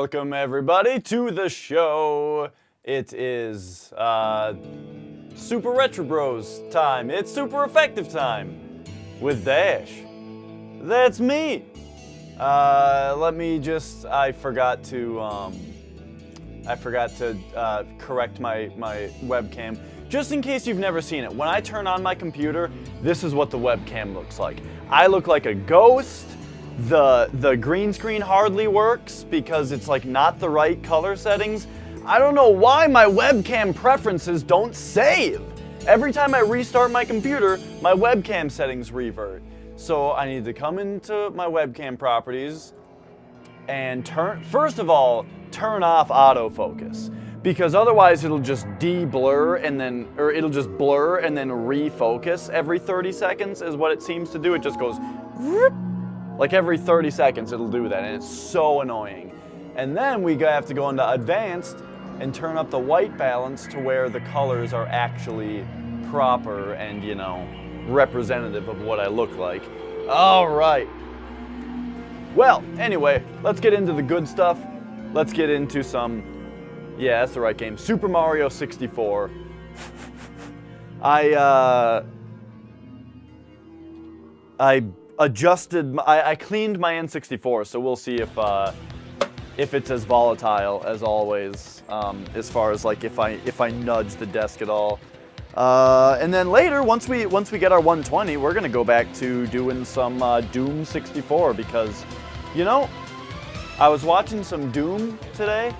Welcome everybody to the show. It is Super Retro Bros time. It's super effective time with Dash. That's me. Let me just. I forgot to correct my webcam. Just in case you've never seen it, when I turn on my computer, this is what the webcam looks like. I look like a ghost. The green screen hardly works because it's like not the right color settings. I don't know why my webcam preferences don't save. Every time I restart my computer, my webcam settings revert. So I need to come into my webcam properties and first of all, turn off autofocus. Because otherwise it'll just de-blur or it'll just blur and then refocus every 30 seconds is what it seems to do. It just goes whoop. Like every 30 seconds it'll do that, and it's so annoying. And then we have to go into advanced and turn up the white balance to where the colors are actually proper and, you know, representative of what I look like. All right. Well, anyway, let's get into the good stuff. Let's get into some, yeah, that's the right game, Super Mario 64. I cleaned my N64, so we'll see if it's as volatile as always, as far as like if I nudge the desk at all. And then later, once we get our 120, we're gonna go back to doing some Doom 64 because, you know, I was watching some Doom today,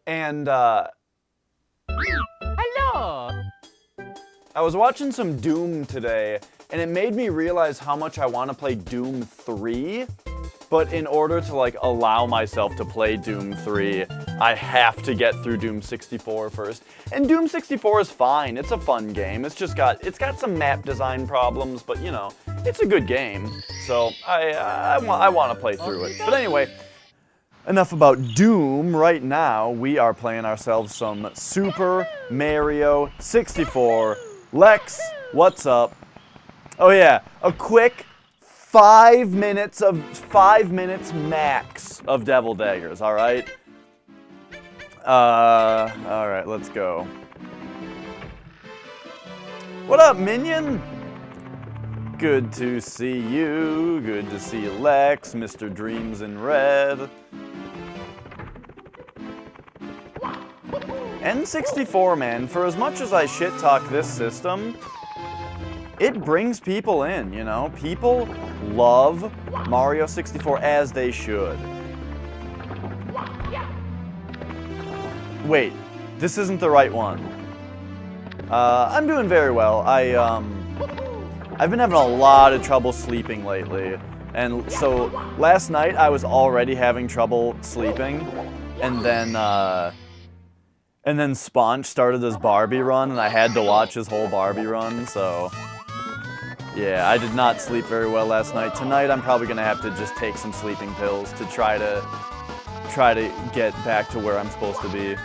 and hello. I was watching some Doom today, and it made me realize how much I want to play Doom 3, but in order to like allow myself to play Doom 3, I have to get through Doom 64 first. And Doom 64 is fine. It's a fun game. It's got some map design problems, but you know, it's a good game. So I want to play through it. But anyway, enough about Doom. Right now, we are playing ourselves some Super Mario 64. Lex, what's up? Oh yeah, a quick 5 minutes max of Devil Daggers, alright? Alright, let's go. What up, minion? Good to see you, good to see you, Lex, Mr. Dreams in Red. N64, man, for as much as I shit talk this system, it brings people in, you know? People love Mario 64 as they should. Wait, this isn't the right one. I'm doing very well. I've been having a lot of trouble sleeping lately. And so last night I was already having trouble sleeping, and then Sponge started his Barbie run, and I had to watch his whole Barbie run, so yeah, I did not sleep very well last night. Tonight I'm probably gonna have to just take some sleeping pills to try to get back to where I'm supposed to be.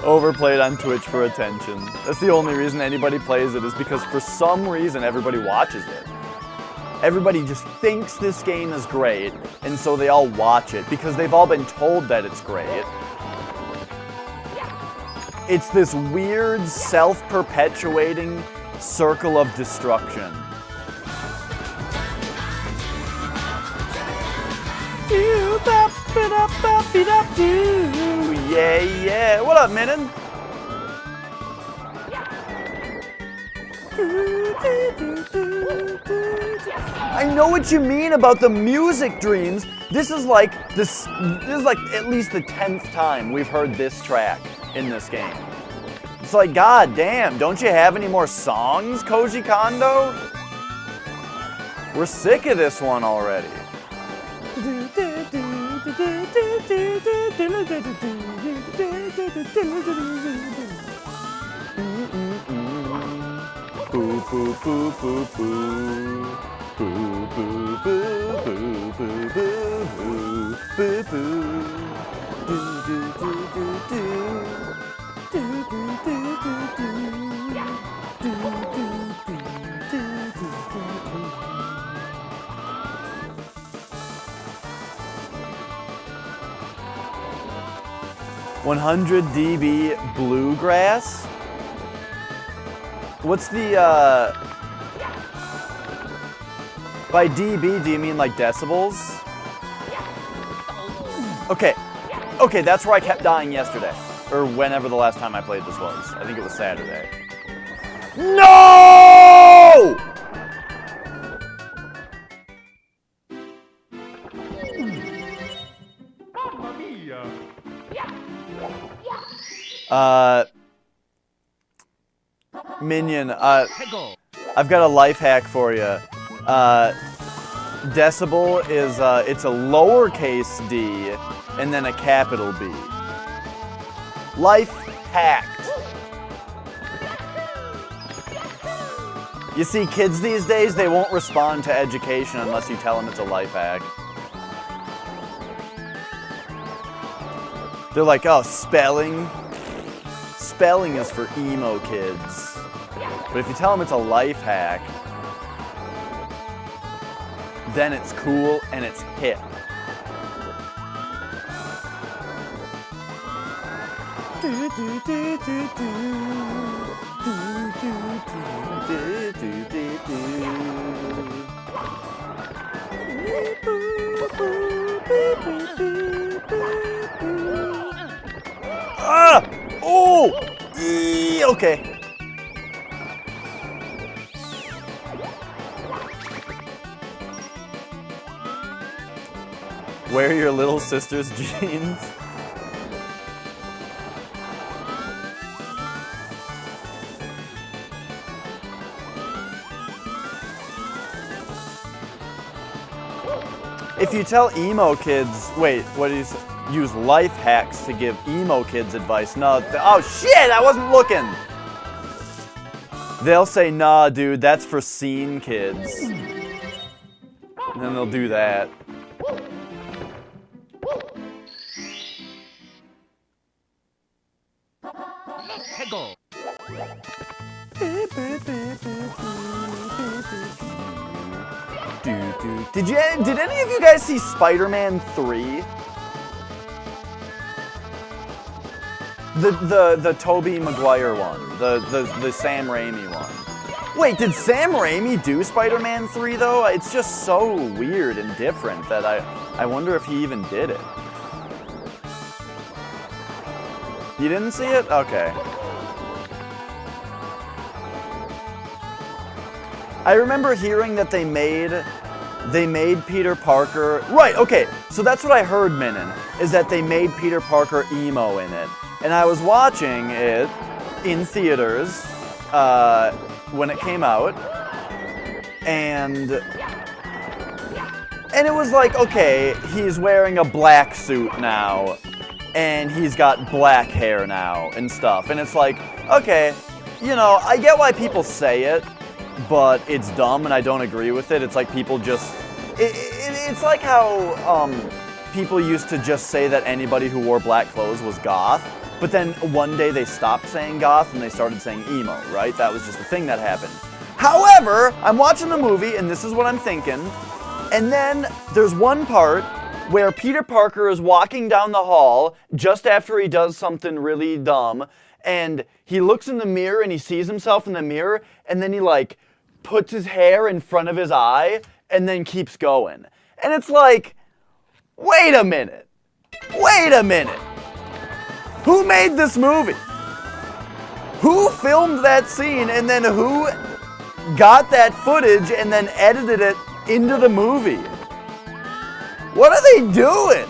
Overplayed on Twitch for attention. That's the only reason anybody plays it, is because for some reason everybody watches it. Everybody just thinks this game is great, and so they all watch it because they've all been told that it's great. It's this weird, self-perpetuating circle of destruction. Yeah, yeah. What up, Minin? I know what you mean about the music, Dreams. This is like at least the 10th time we've heard this track in this game. It's like, god damn, don't you have any more songs, Koji Kondo? We're sick of this one already. Boo boo boo boo boo. Boo boo boo boo boo boo boo boo. Do do do do do. Do do do do do. Do do do do do do. 100 dB bluegrass? What's the, by dB, do you mean like decibels? Okay. Okay, that's where I kept dying yesterday. Or whenever the last time I played this was. I think it was Saturday. No! Minion, I've got a life hack for you. Decibel is, it's a lowercase d and then a capital B. Life hacked. You see, kids these days, they won't respond to education unless you tell them it's a life hack. They're like, oh, spelling? Spelling is for emo kids. But if you tell them it's a life hack, then it's cool and it's hip. Ah! Oh! Okay. Wear your little sister's jeans. If you tell emo kids, wait, what do you say? Use life hacks to give emo kids advice. No, oh shit, I wasn't looking. They'll say, nah, dude, that's for scene kids. And then they'll do that. Did any of you guys see Spider-Man 3? The Tobey Maguire one, the Sam Raimi one. Wait, did Sam Raimi do Spider-Man 3 though? It's just so weird and different that I wonder if he even did it. You didn't see it? Okay. I remember hearing that they made Peter Parker... Right, okay, so that's what I heard, Minin, is that they made Peter Parker emo in it. And I was watching it in theaters when it came out, and it was like, okay, he's wearing a black suit now, and he's got black hair now and stuff. And it's like, okay, you know, I get why people say it, but it's dumb and I don't agree with it. It's like people just... It's like how people used to just say that anybody who wore black clothes was goth, but then one day they stopped saying goth and they started saying emo, right? That was just a thing that happened. However, I'm watching the movie and this is what I'm thinking, and then there's one part where Peter Parker is walking down the hall just after he does something really dumb, and he looks in the mirror and he sees himself in the mirror, and then he like puts his hair in front of his eye and then keeps going. And it's like, wait a minute. Wait a minute. Who made this movie? Who filmed that scene and then who got that footage and then edited it into the movie? What are they doing?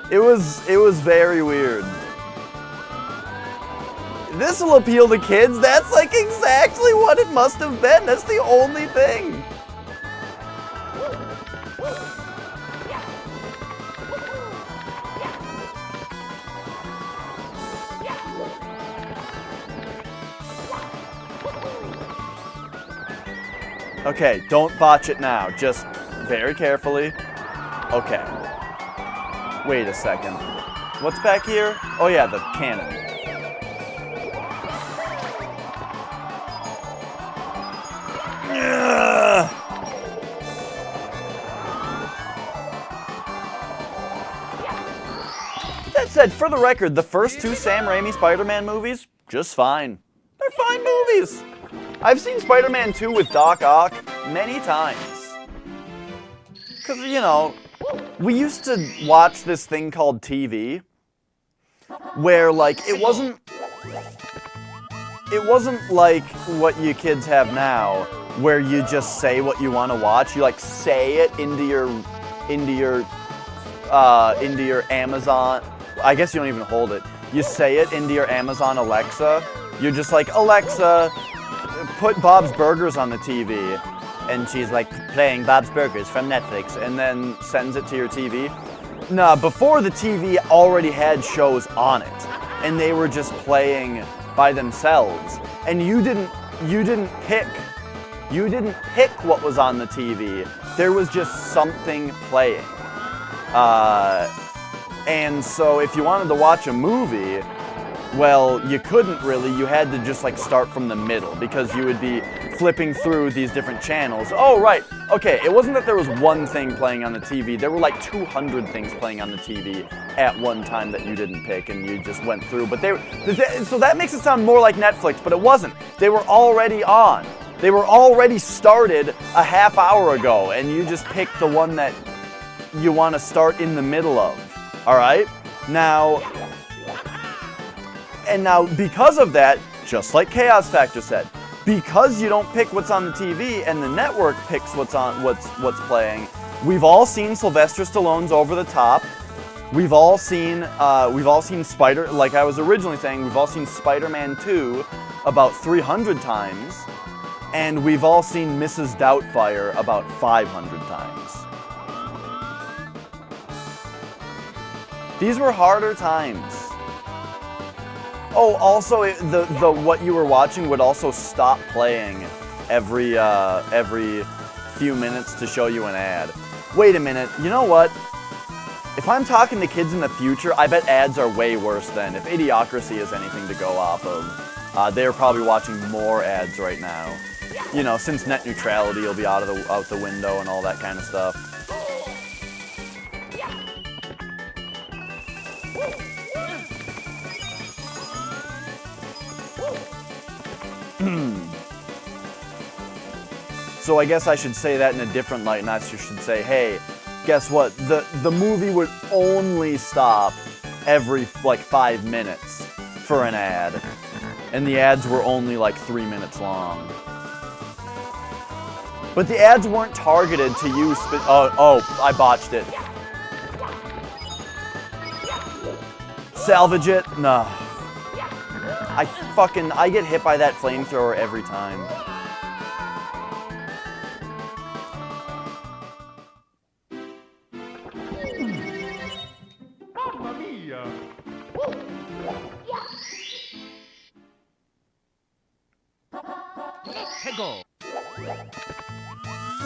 It was very weird. This will appeal to kids. That's like exactly what it must have been. That's the only thing. Okay, don't botch it now. Just very carefully. Okay. Wait a second. What's back here? Oh yeah, the cannon. That said, for the record, the first 2 Sam Raimi Spider-Man movies, just fine. They're fine movies. I've seen Spider-Man 2 with Doc Ock many times. Because, you know, we used to watch this thing called TV, where, like, it wasn't like what you kids have now, where you just say what you want to watch. You, like, say it into your Amazon. I guess you don't even hold it. You say it into your Amazon Alexa. You're just like, Alexa, put Bob's Burgers on the TV. And she's like, playing Bob's Burgers from Netflix, and then sends it to your TV. Nah, before the TV already had shows on it, and they were just playing by themselves. And you didn't pick what was on the TV. There was just something playing. And so if you wanted to watch a movie, well, you couldn't really. You had to just like start from the middle, because you would be flipping through these different channels. Oh, right. Okay, it wasn't that there was one thing playing on the TV. There were like 200 things playing on the TV at one time that you didn't pick, and you just went through. But so that makes it sound more like Netflix, but it wasn't. They were already on. They were already started a half hour ago, and you just picked the one that you want to start in the middle of. All right? Now, because of that, just like Chaos Factor said, because you don't pick what's on the TV and the network picks what's playing, we've all seen Sylvester Stallone's Over the Top. We've all seen like I was originally saying, we've all seen Spider-Man 2 about 300 times, and we've all seen Mrs. Doubtfire about 500 times. These were harder times. Oh, also, the what you were watching would also stop playing every few minutes to show you an ad. Wait a minute, you know what? If I'm talking to kids in the future, I bet ads are way worse then. If Idiocracy is anything to go off of, they're probably watching more ads right now. You know, since net neutrality will be out the window and all that kind of stuff. So I guess I should say that in a different light, and I should say, hey, guess what? The movie would only stop every like 5 minutes for an ad, and the ads were only like 3 minutes long. But the ads weren't targeted to you. Oh, I botched it. Salvage it? No. I get hit by that flamethrower every time.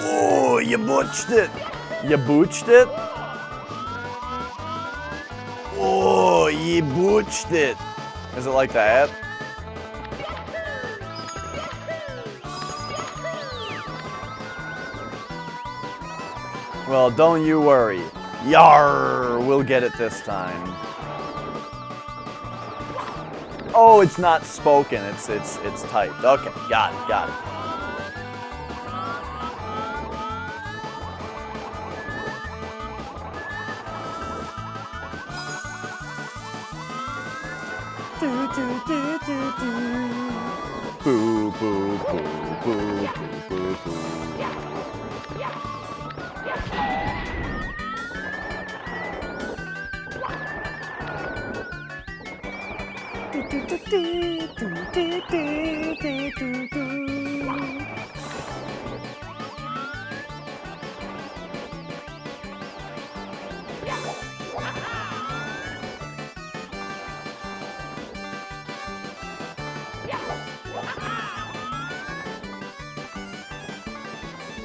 Oh, you butched it. You booched it? Oh, you booched it. Is it like that? Well, don't you worry. Yarr, we'll get it this time. Oh, it's not spoken. It's typed. Okay, got it. Boo, boo, boo, boo, boo, boo.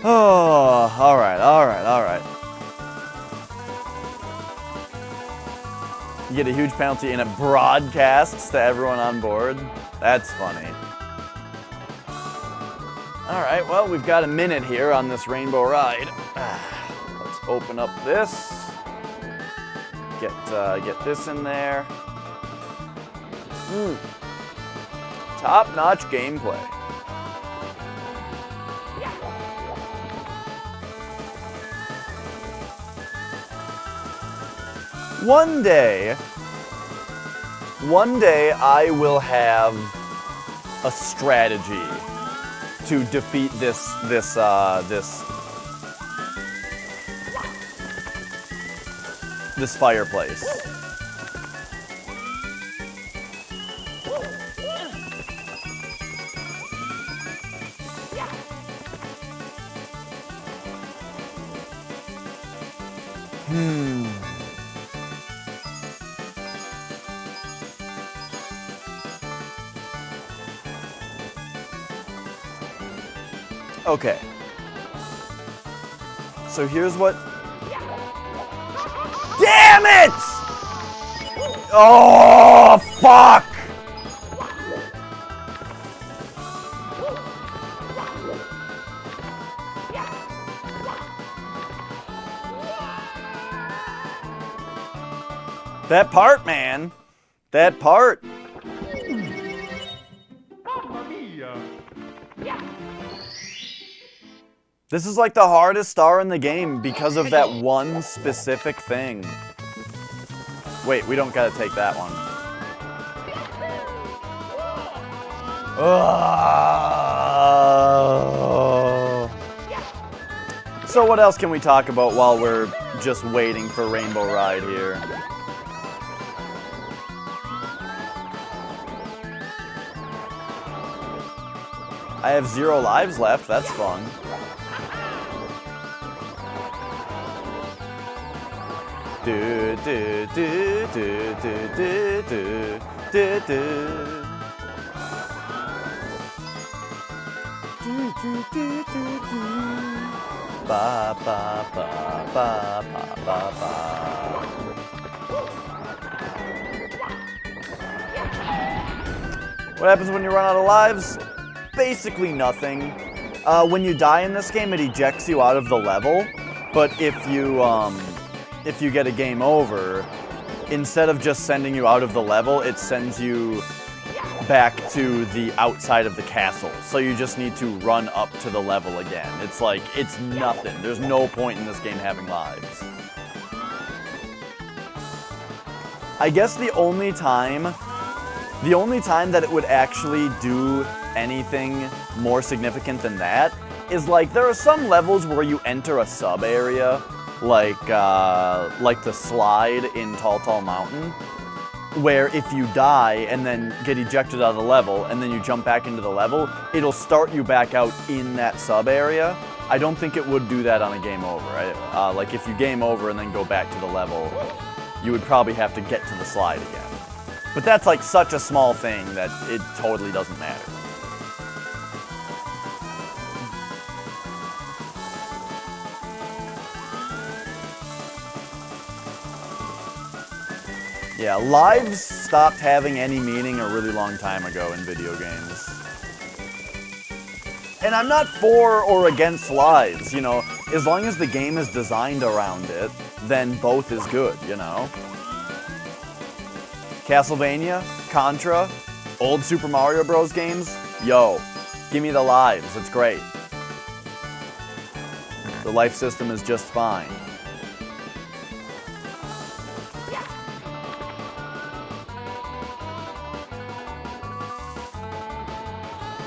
Oh, all right. You get a huge penalty and it broadcasts to everyone on board. That's funny. All right, well, we've got a minute here on this rainbow ride. Let's open up this. Get this in there. Top-notch gameplay. One day I will have a strategy to defeat this fireplace. Okay. So here's what... Damn it! Oh, fuck! That part, man. That part. This is like the hardest star in the game because of that one specific thing. Wait, we don't gotta take that one. Oh. So what else can we talk about while we're just waiting for Rainbow Ride here? I have 0 lives left, that's fun. Do do do do do do do do do. Ba ba ba ba ba ba ba. What happens when you run out of lives? Basically nothing. When you die in this game, it ejects you out of the level. But if you get a game over, instead of just sending you out of the level, it sends you back to the outside of the castle. So you just need to run up to the level again. It's like, it's nothing. There's no point in this game having lives. I guess the only time that it would actually do anything more significant than that is like, there are some levels where you enter a sub-area, like the slide in Tall Tall Mountain, where if you die and then get ejected out of the level and then you jump back into the level, it'll start you back out in that sub-area. I don't think it would do that on a game over. Right? Like if you game over and then go back to the level, you would probably have to get to the slide again. But that's like such a small thing that it totally doesn't matter. Yeah, lives stopped having any meaning a really long time ago in video games. And I'm not for or against lives, you know. As long as the game is designed around it, then both is good, you know. Castlevania, Contra, old Super Mario Bros. Games, yo, give me the lives, it's great. The life system is just fine.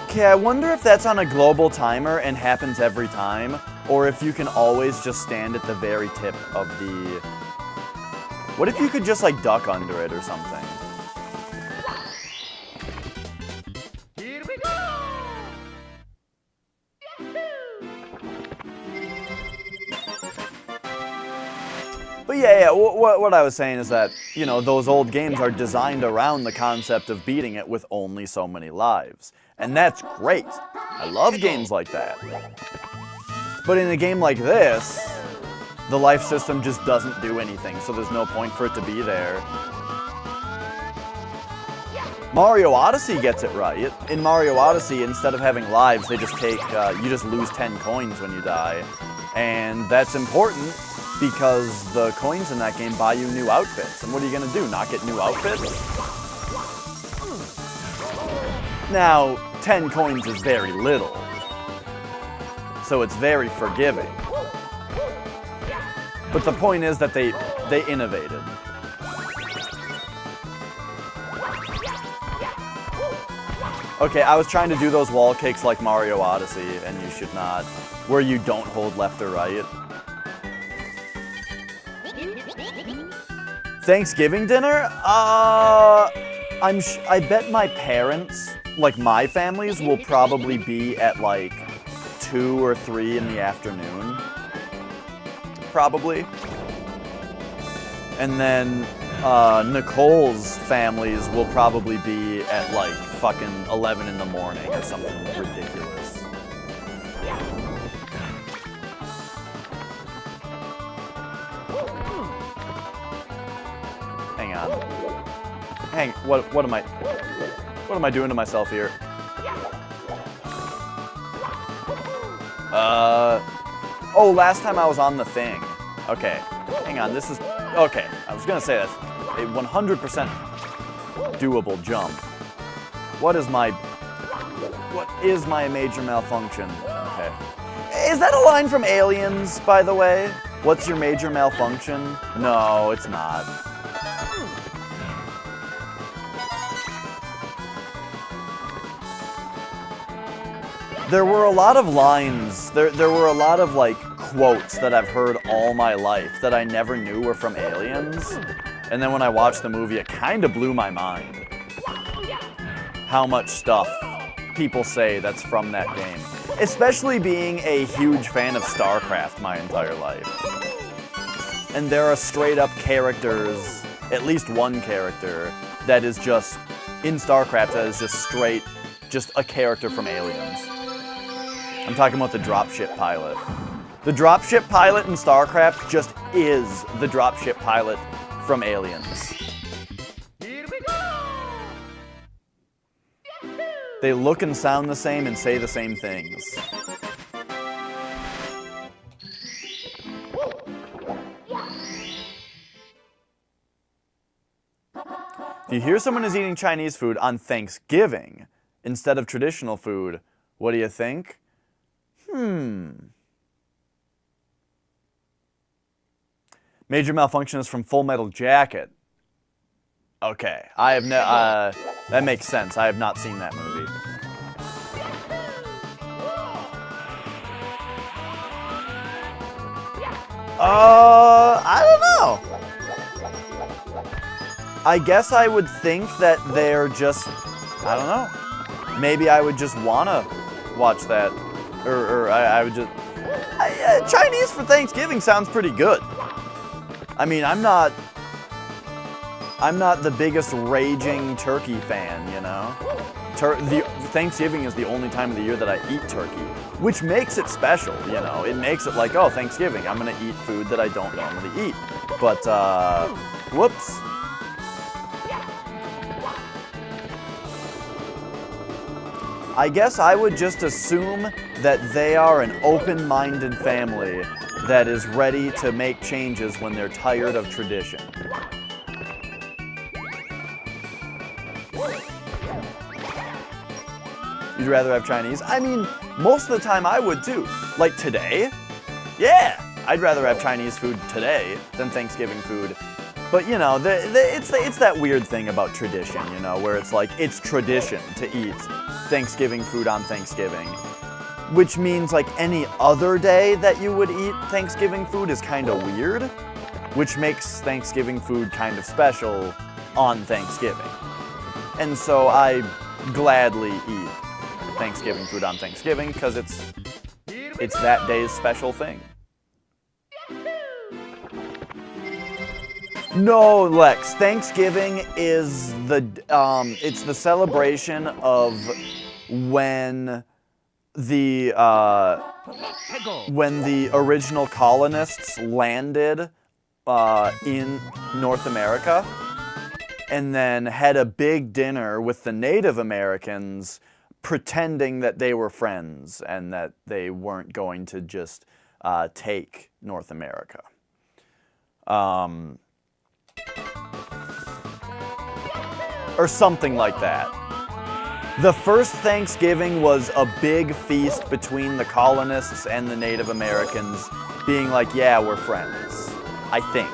Okay, I wonder if that's on a global timer and happens every time, or if you can always just stand at the very tip of the... What if you could just like duck under it or something? Here we go! But yeah, what I was saying is that, you know, those old games are designed around the concept of beating it with only so many lives. And that's great. I love games like that. But in a game like this, the life system just doesn't do anything, so there's no point for it to be there. Mario Odyssey gets it right. In Mario Odyssey, instead of having lives, they just take, you just lose 10 coins when you die. And that's important because the coins in that game buy you new outfits. And what are you gonna do, not get new outfits? Now, 10 coins is very little, so it's very forgiving. But the point is that they innovated. Okay, I was trying to do those wall kicks like Mario Odyssey, and you should not, where you don't hold left or right. Thanksgiving dinner? I bet my parents, like my families, will probably be at like 2 or 3 in the afternoon. Probably. And then Nicole's families will probably be at like fucking 11 in the morning or something ridiculous. Hang on. What am I doing to myself here? Oh, last time I was on the thing. Okay, hang on, this is, okay, I was gonna say that's a 100% doable jump. What is my major malfunction? Okay. Is that a line from Aliens, by the way? What's your major malfunction? No, it's not. There were a lot of lines, there were a lot of like quotes that I've heard all my life that I never knew were from Aliens. And then when I watched the movie, it kind of blew my mind how much stuff people say that's from that game. Especially being a huge fan of StarCraft my entire life. And there are straight up characters, at least one character, that is just, in StarCraft, that is just a character from Aliens. I'm talking about the dropship pilot. The dropship pilot in StarCraft just is the dropship pilot from Aliens. Here we go! They look and sound the same and say the same things. If you hear someone is eating Chinese food on Thanksgiving instead of traditional food, what do you think? Major malfunction is from Full Metal Jacket. Okay, I have that makes sense. I have not seen that movie. I don't know. I guess I would think that they're just, I don't know. Maybe I would just wanna watch that. Or I would just... Chinese for Thanksgiving sounds pretty good. I mean, I'm not the biggest raging turkey fan, you know? Thanksgiving is the only time of the year that I eat turkey, which makes it special, you know? It makes it like, oh, Thanksgiving, I'm gonna eat food that I don't normally eat. But, whoops. I guess I would just assume that they are an open-minded family that is ready to make changes when they're tired of tradition. You'd rather have Chinese? I mean, most of the time I would too. Like today? Yeah, I'd rather have Chinese food today than Thanksgiving food. But you know, it's that weird thing about tradition, you know, where it's like, it's tradition to eat Thanksgiving food on Thanksgiving. Which means like any other day that you would eat Thanksgiving food is kind of weird. Which makes Thanksgiving food kind of special on Thanksgiving. And so I gladly eat Thanksgiving food on Thanksgiving because it's that day's special thing. No, Lex. Thanksgiving is it's the celebration of when the original colonists landed in North America and then had a big dinner with the Native Americans pretending that they were friends and that they weren't going to just take North America. Or something like that. The first Thanksgiving was a big feast between the colonists and the Native Americans, being like, yeah, we're friends. I think.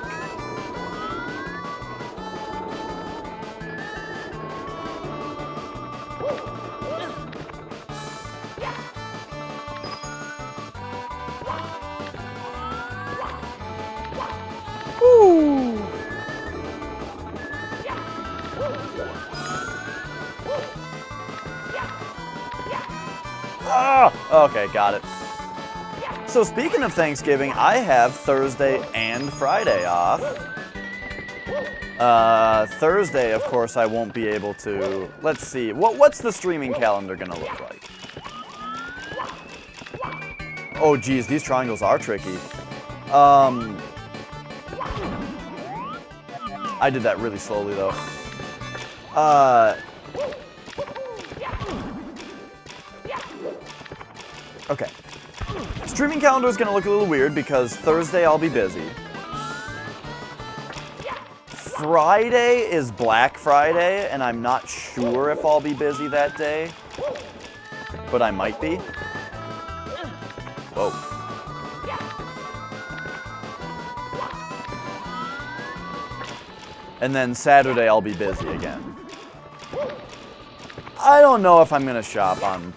Woo! Ah! Okay, got it. So speaking of Thanksgiving, I have Thursday and Friday off. Thursday, of course, I won't be able to... Let's see. What's the streaming calendar gonna look like? Oh, geez, these triangles are tricky. I did that really slowly, though. Okay. Streaming calendar is going to look a little weird because Thursday I'll be busy. Friday is Black Friday, and I'm not sure if I'll be busy that day. But I might be. Whoa. And then Saturday I'll be busy again. I don't know if I'm going to shop on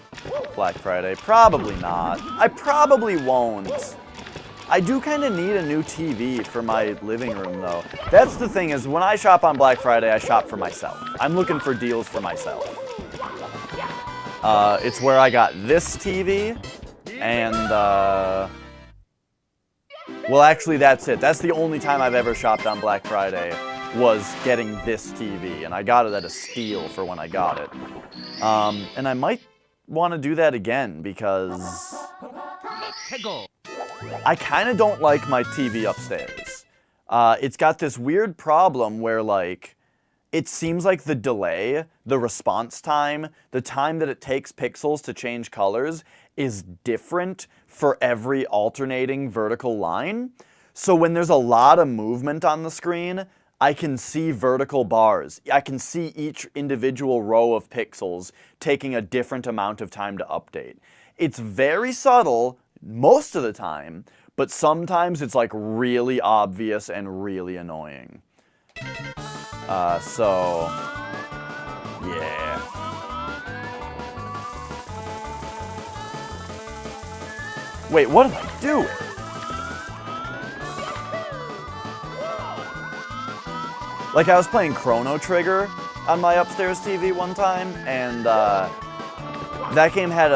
Black Friday. Probably not. I probably won't. I do kind of need a new TV for my living room, though. That's the thing, is when I shop on Black Friday, I shop for myself. I'm looking for deals for myself. It's where I got this TV, and, well, actually, that's it. That's the only time I've ever shopped on Black Friday, was getting this TV, and I got it at a steal for when I got it. And I might want to do that again, because I kind of don't like my TV upstairs. It's got this weird problem where, like, it seems like the delay, the response time, the time that it takes pixels to change colors is different for every alternating vertical line. So when there's a lot of movement on the screen, I can see vertical bars. I can see each individual row of pixels taking a different amount of time to update. It's very subtle most of the time, but sometimes it's like really obvious and really annoying. So, yeah. Wait, what am I doing? Like, I was playing Chrono Trigger on my upstairs TV one time, and that game had,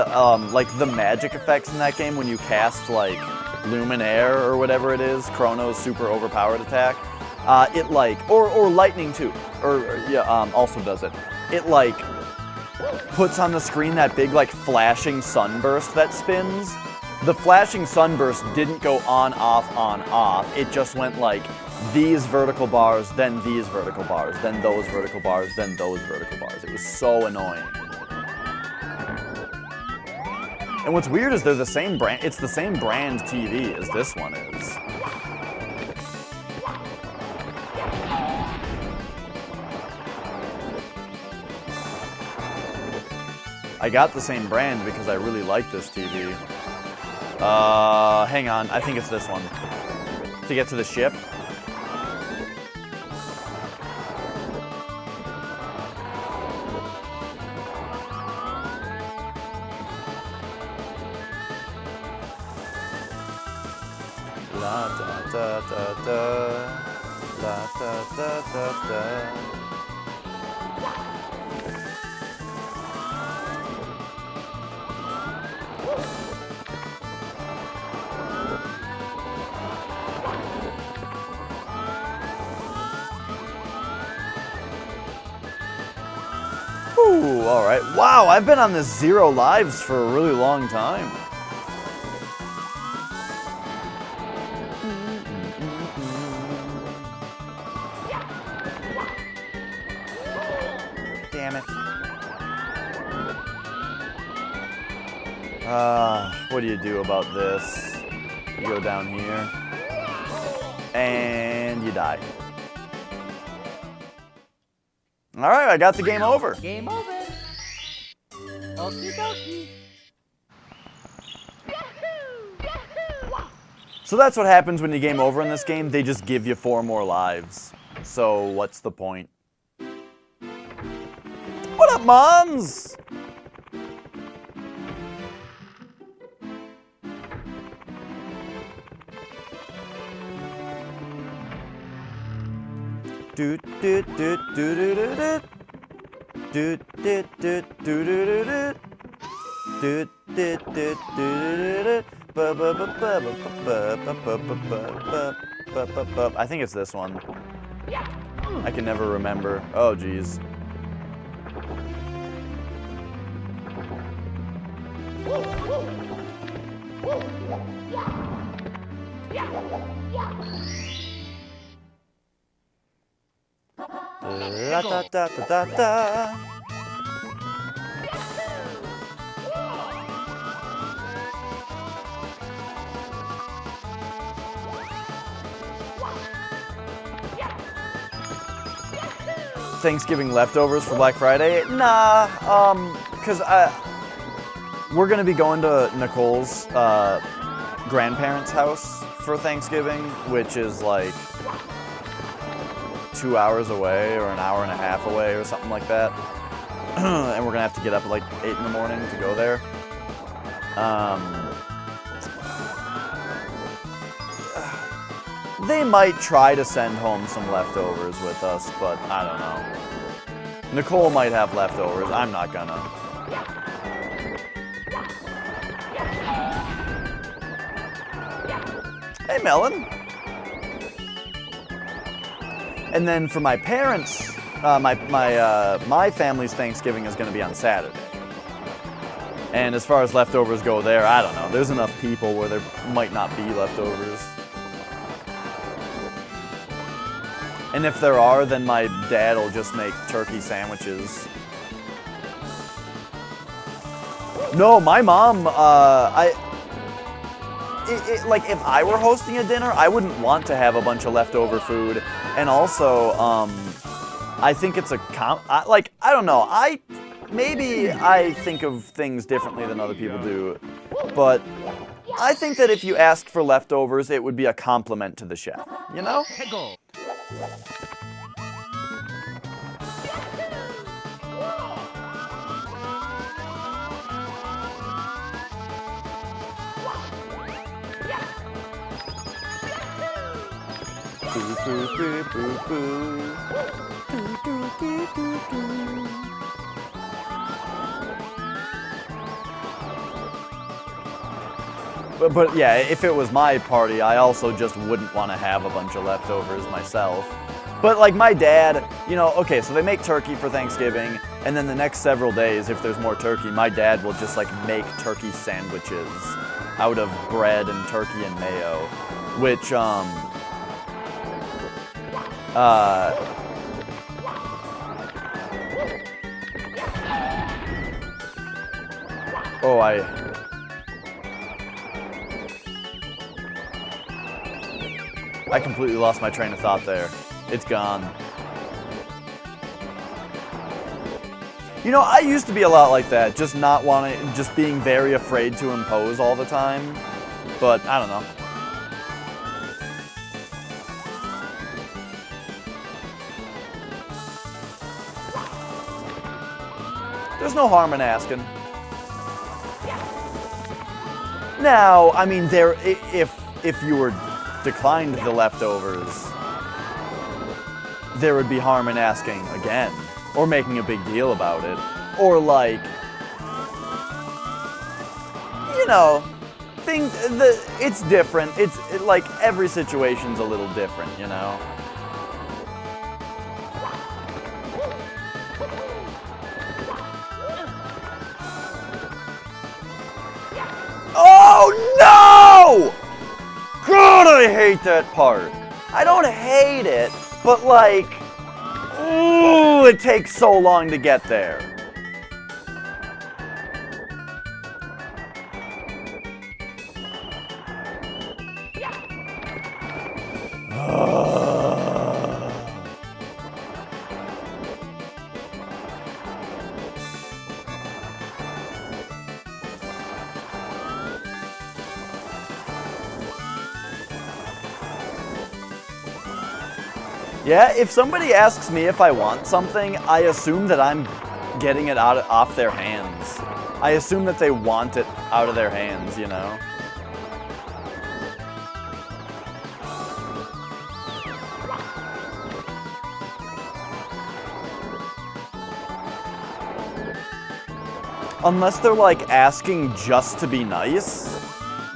like, the magic effects in that game when you cast, like, Luminaire or whatever it is, Chrono's super overpowered attack. It, like, or Lightning too, also does it. It, like, puts on the screen that big, like, flashing sunburst that spins. The flashing sunburst didn't go on, off. It just went, like, these vertical bars, then these vertical bars, then those vertical bars, then those vertical bars. It was so annoying. And what's weird is they're the same brand. It's the same brand TV as this one is. I got the same brand because I really like this TV. Hang on. I think it's this one. To get to the ship. La da da da da, la da da da da. Ooh, all right. Wow, I've been on this 0 lives for a really long time. Damn it. What do you do about this? You go down here. And and you die. All right, I got the game over. Game over. Okie dokie. So that's what happens when you game over in this game. They just give you 4 more lives. So what's the point? What up, Mons? Do do do do do do do do do do do do do do. I think it's this one. I can never remember. Oh, geez. Da da da da da. Thanksgiving leftovers for Black Friday? Nah, cause we're gonna be going to Nicole's grandparents' house for Thanksgiving, which is like 2 hours away or an hour and a half away or something like that. And we're gonna have to get up at like 8 in the morning to go there. They might try to send home some leftovers with us, but I don't know. Nicole might have leftovers. I'm not gonna. Hey, Melon. And then for my parents, my family's Thanksgiving is going to be on Saturday. And as far as leftovers go there, I don't know. There's enough people where there might not be leftovers. And if there are, then my dad will just make turkey sandwiches. No, my mom, like if I were hosting a dinner, I wouldn't want to have a bunch of leftover food. And also, I think it's I don't know. Maybe I think of things differently than other people do, but I think that if you asked for leftovers, it would be a compliment to the chef, you know? Boo, boo, boo, boo, boo. Doo, doo, doo, doo, doo. But yeah, if it was my party, I also just wouldn't want to have a bunch of leftovers myself. But like my dad, you know, okay, so they make turkey for Thanksgiving, and then the next several days, if there's more turkey, my dad will just like make turkey sandwiches out of bread and turkey and mayo, which, oh, I completely lost my train of thought there. It's gone. You know, I used to be a lot like that, just not wanting, just being very afraid to impose all the time. But I don't know. There's no harm in asking. Now, I mean, if you were declined the leftovers, there would be harm in asking again, or making a big deal about it, or like, you know, it's different. It's like every situation's a little different, you know. Oh no! God, I hate that part. I don't hate it, but like, ooh, it takes so long to get there. Yeah, if somebody asks me if I want something, I assume that I'm getting it off their hands. I assume that they want it out of their hands, you know? Unless they're like asking just to be nice.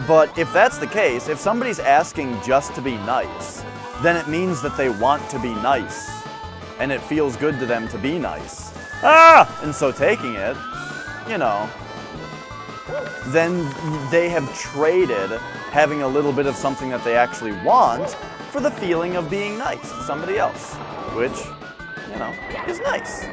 But if that's the case, if somebody's asking just to be nice, then it means that they want to be nice. And it feels good to them to be nice. Ah! And so taking it, you know, then they have traded having a little bit of something that they actually want for the feeling of being nice to somebody else. Which, you know, is nice.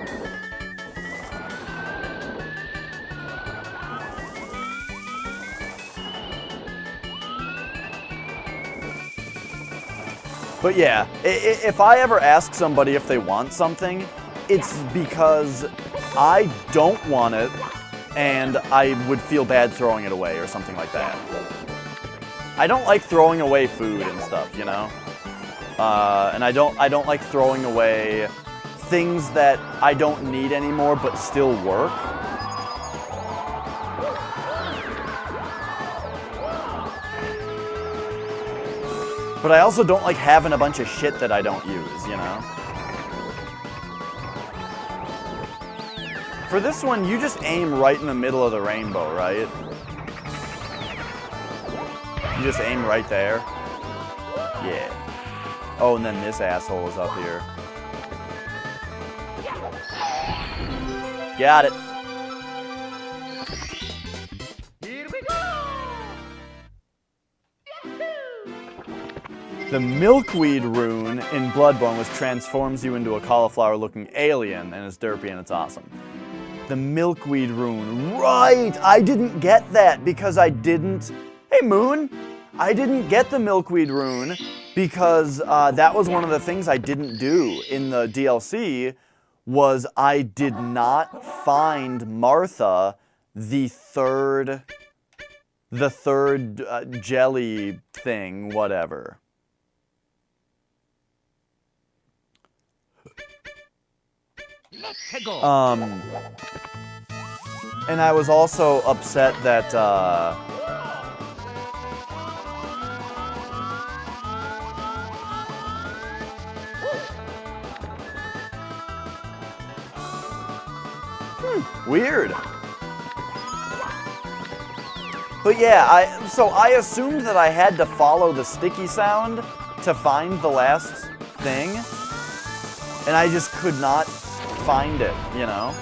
But yeah, if I ever ask somebody if they want something, it's because I don't want it and I would feel bad throwing it away or something like that. I don't like throwing away food and stuff, you know? And I don't like throwing away things that I don't need anymore but still work. But I also don't like having a bunch of shit that I don't use, you know? For this one, you just aim right in the middle of the rainbow, right? You just aim right there? Yeah. Oh, and then this asshole is up here. Got it. The milkweed rune in Bloodborne, which transforms you into a cauliflower-looking alien, and it's derpy and it's awesome. The milkweed rune, right! I didn't get that because I didn't... Hey, Moon! I didn't get the milkweed rune because that was one of the things I didn't do in the DLC, was I did not find Martha the third jelly thing, whatever. And I was also upset that, weird. But yeah, so I assumed that I had to follow the sticky sound to find the last thing, and I just could not find it, you know?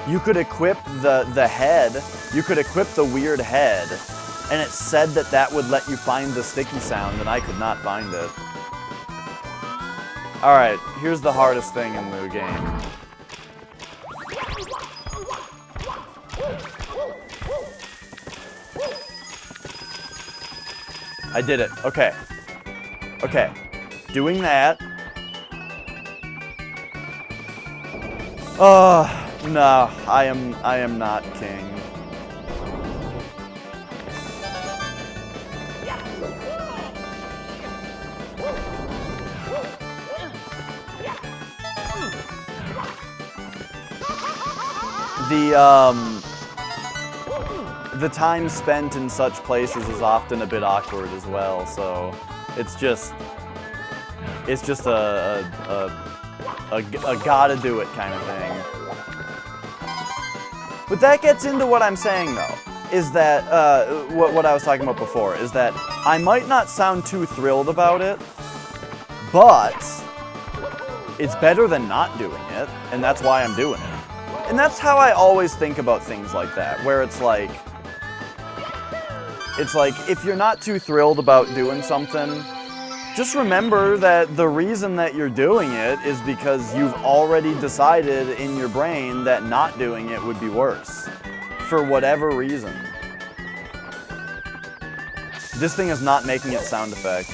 You could equip the head, you could equip the weird head, and it said that that would let you find the sticky sound, and I could not find it. Alright, here's the hardest thing in the game. I did it. Okay. Okay. Doing that. No, I am not king. The time spent in such places is often a bit awkward as well, so it's just a gotta do it kind of thing. But that gets into what I'm saying though, is that, what I was talking about before, is that I might not sound too thrilled about it, but it's better than not doing it, and that's why I'm doing it. And that's how I always think about things like that, where it's like, if you're not too thrilled about doing something, just remember that the reason that you're doing it is because you've already decided in your brain that not doing it would be worse. For whatever reason. This thing is not making its sound effect.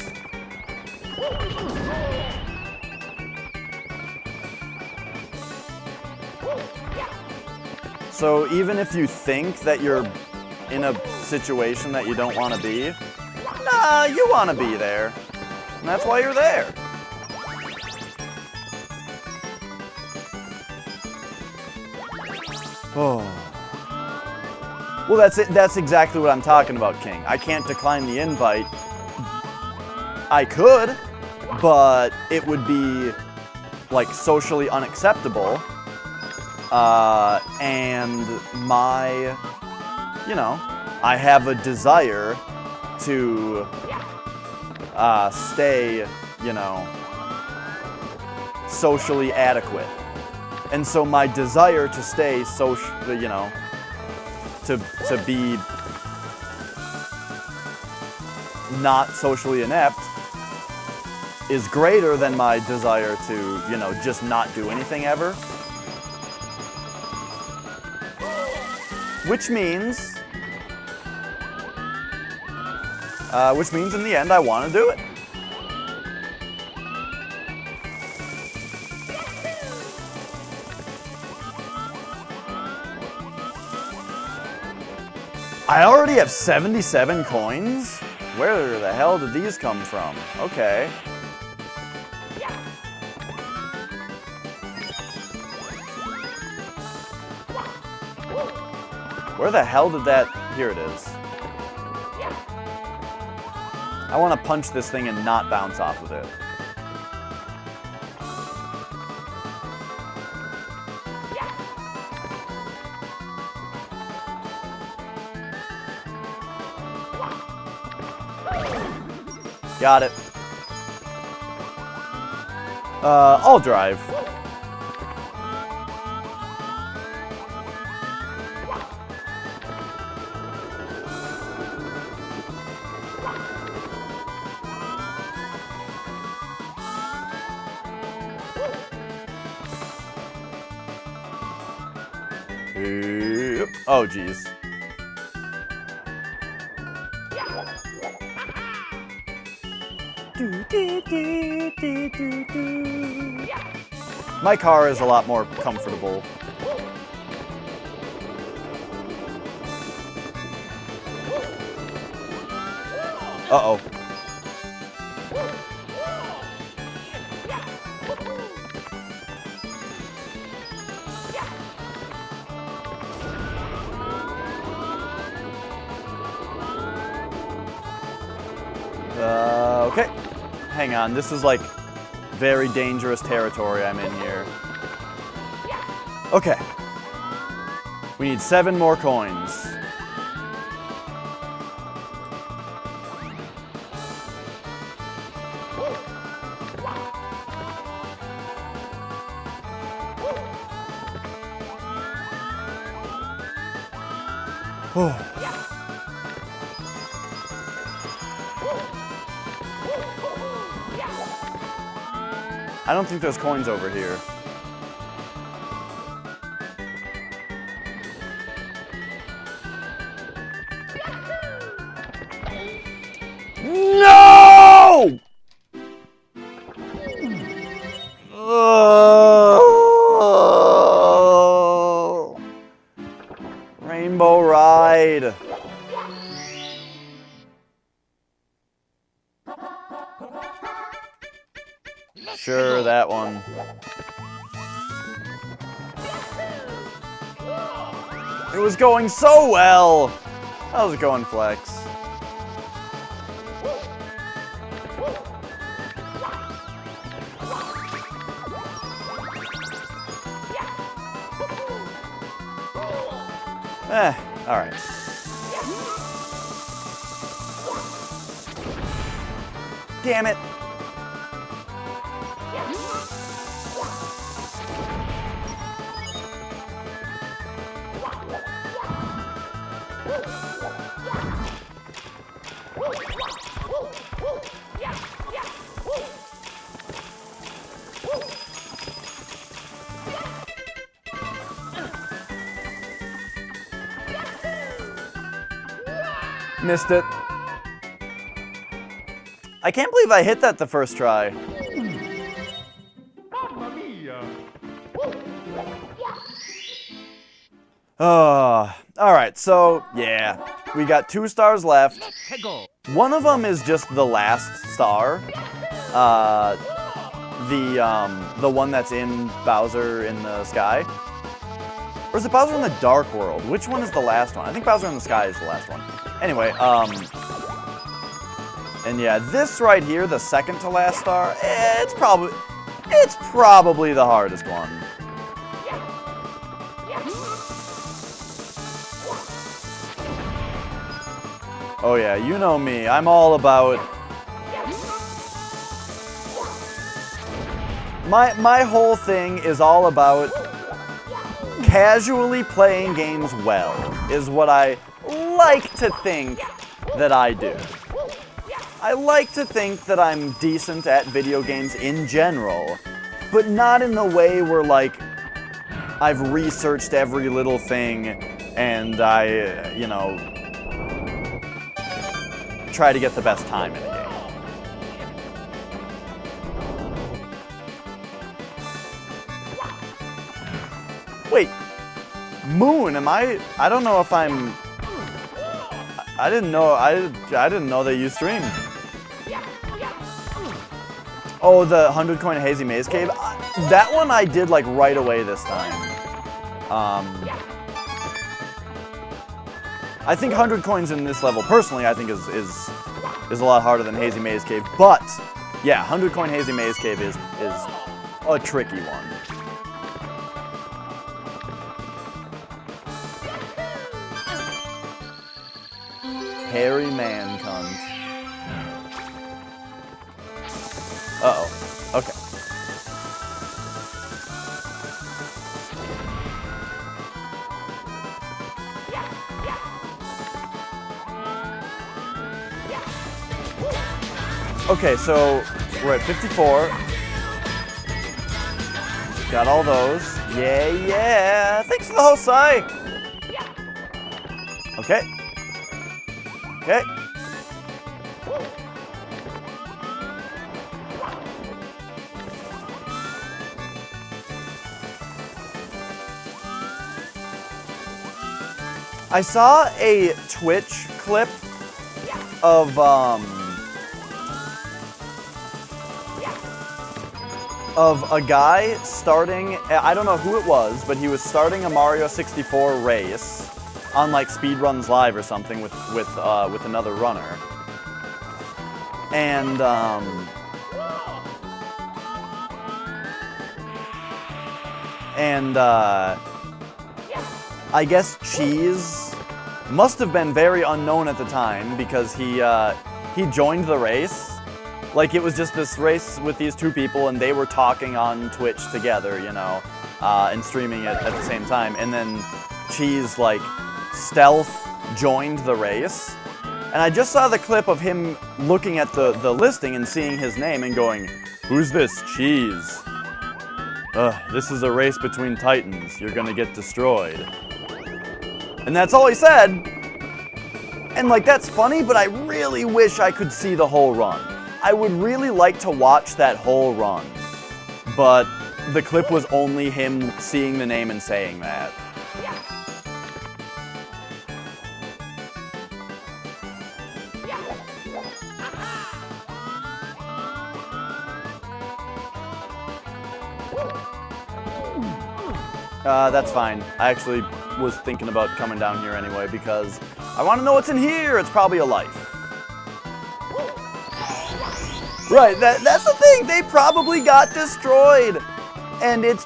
So even if you think that you're in a situation that you don't want to be, nah, you want to be there. And that's why you're there. Well, that's it. That's exactly what I'm talking about, King. I can't decline the invite. I could, but it would be, like, socially unacceptable. And my, you know, I have a desire to stay, you know, socially adequate. And so my desire to stay you know, to be not socially inept is greater than my desire to, you know, just not do anything ever. Which means in the end I want to do it. I already have 77 coins? Where the hell did these come from? Okay. Where the hell did that... Here it is. I want to punch this thing and not bounce off of it. Got it. I'll drive. Yep. Oh, geez. My car is a lot more comfortable. Uh-oh. Okay. Hang on, this is like very dangerous territory I'm in here. Okay. We need 7 more coins. Oh. I don't think there's coins over here. No! Oh. Rainbow Ride. Sure, that one. It was going so well! How's it going, Flex? Alright. Damn it! Missed it. I can't believe I hit that the first try. Alright, so, yeah. We got 2 stars left. One of them is just the last star. The one that's in Bowser in the sky. Or is it Bowser in the Dark World? Which one is the last one? I think Bowser in the Sky is the last one. Anyway, and yeah, this right here, the second to last star, it's probably the hardest one. Oh yeah, you know me. I'm all about... My whole thing is all about casually playing games well, is what I like to think that I do. I like to think that I'm decent at video games in general, but not in the way where, like, I've researched every little thing and I, you know, try to get the best time in a game. Wait, Moon, I don't know if I'm... I didn't know that you streamed. Oh, the 100 coin Hazy Maze Cave? That one I did like right away this time. I think 100 coins in this level, personally, I think is a lot harder than Hazy Maze Cave. But, yeah, 100 coin Hazy Maze Cave is a tricky one. Hairy man cunt. Uh-oh. Okay. Okay, so we're at 54. Got all those. Yeah, yeah. Thanks for the whole side. Okay. Okay. I saw a Twitch clip of a guy starting, I don't know who it was, but he was starting a Mario 64 race on like Speedruns Live or something with another runner. And I guess Cheese must have been very unknown at the time because he joined the race. Like, it was just this race with these two people, and they were talking on Twitch together, you know, and streaming it at the same time. And then Cheese, like, stealth joined the race. And I just saw the clip of him looking at the listing and seeing his name and going, "Who's this Cheese? This is a race between titans. You're gonna get destroyed." And that's all he said. And, like, that's funny, but I really wish I could see the whole run. I would really like to watch that whole run, but the clip was only him seeing the name and saying that. That's fine. I actually was thinking about coming down here anyway because I want to know what's in here. It's probably a life. Right, that's the thing. They probably got destroyed, and it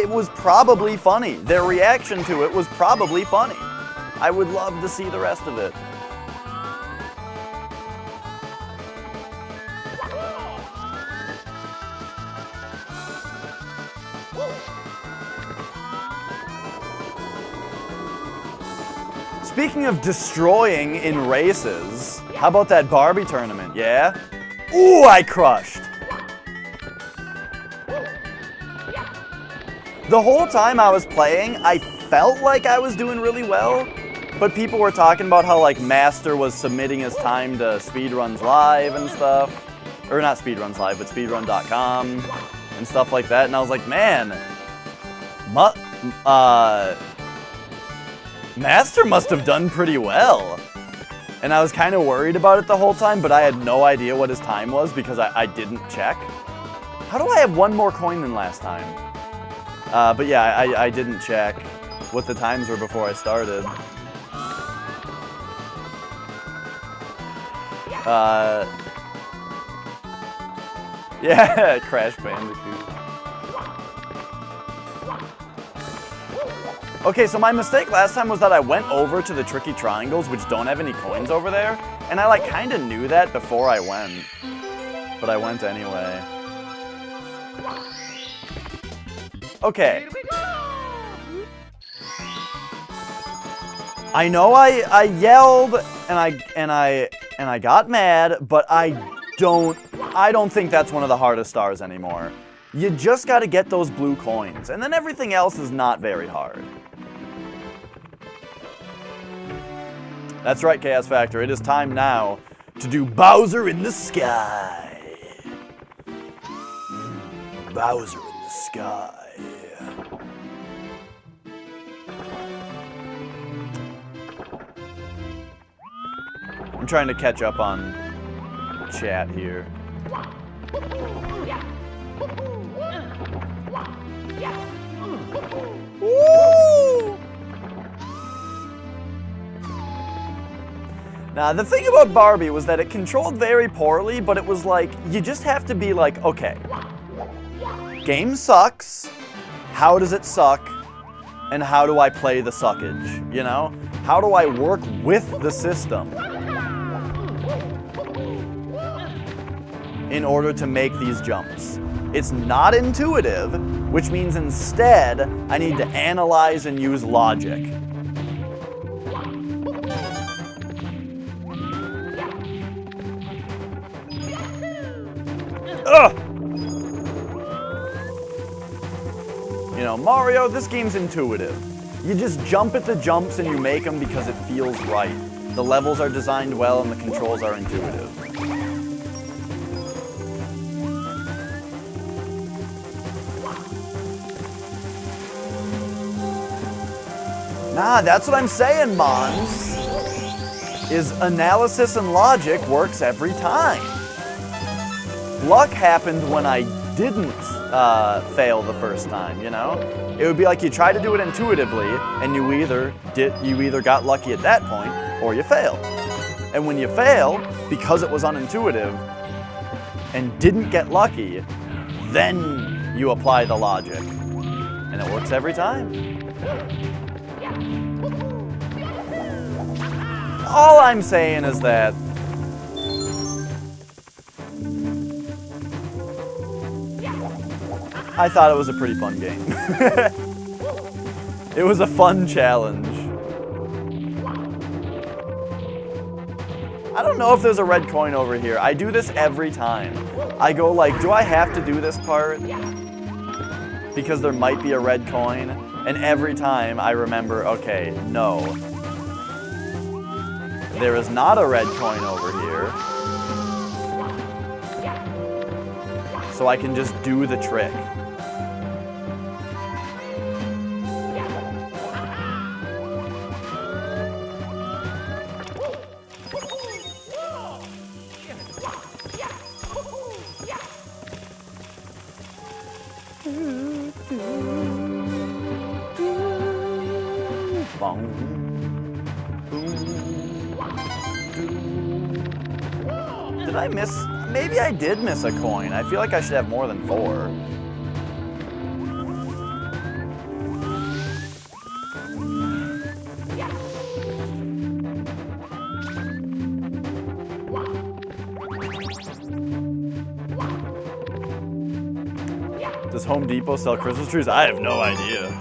was probably funny. Their reaction to it was probably funny. I would love to see the rest of it. Speaking of destroying in races, how about that Barbie tournament, yeah? Ooh, I crushed! The whole time I was playing, I felt like I was doing really well, but people were talking about how, like, Master was submitting his time to Speedruns Live and stuff. Or not Speedruns Live, but speedrun.com and stuff like that, and I was like, man, Master must have done pretty well. And I was kind of worried about it the whole time, but I had no idea what his time was because I didn't check. How do I have one more coin than last time? But yeah, I didn't check. what the times were before I started. Yeah, Crash Bandicoot. Okay, so my mistake last time was that I went over to the tricky triangles, which don't have any coins over there, and I like kind of knew that before I went, but I went anyway. Okay. I know I yelled and I got mad, but I don't think that's one of the hardest stars anymore. You just got to get those blue coins, and then everything else is not very hard. That's right, Chaos Factor. It is time now to do Bowser in the Sky. Bowser in the Sky. I'm trying to catch up on chat here. Woo! Now, the thing about Barbie was that it controlled very poorly, but it was like, you just have to be like, okay, game sucks, how does it suck, and how do I play the suckage, you know? How do I work with the system in order to make these jumps? It's not intuitive, which means instead, I need to analyze and use logic. Ugh! You know, Mario, this game's intuitive. You just jump at the jumps and you make them because it feels right. The levels are designed well and the controls are intuitive. Nah, that's what I'm saying, Mons. Is analysis and logic works every time. Luck happened when I didn't fail the first time, you know? It would be like you try to do it intuitively, and you either got lucky at that point, or you fail. And when you fail, because it was unintuitive, and didn't get lucky, then you apply the logic. And it works every time. All I'm saying is that I thought it was a pretty fun game. It was a fun challenge. I don't know if there's a red coin over here. I do this every time. I go like, do I have to do this part? Because there might be a red coin. And every time I remember, okay, no. There is not a red coin over here. So I can just do the trick. Did I miss? Maybe I did miss a coin. I feel like I should have more than 4. Does Home Depot sell Christmas trees? I have no idea.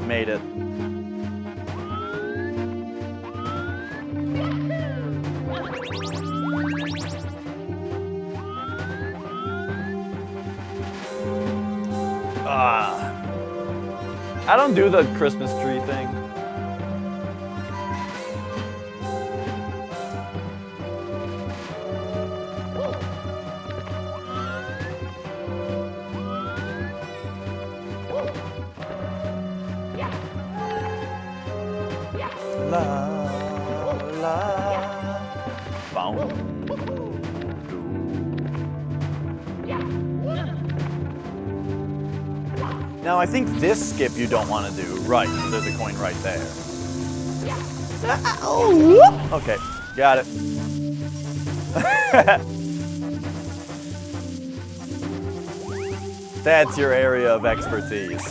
Made it. I don't do the Christmas tree thing. La la. Boom. Now, I think this skip you don't want to do. Right, because there's a coin right there. Okay, got it. That's your area of expertise.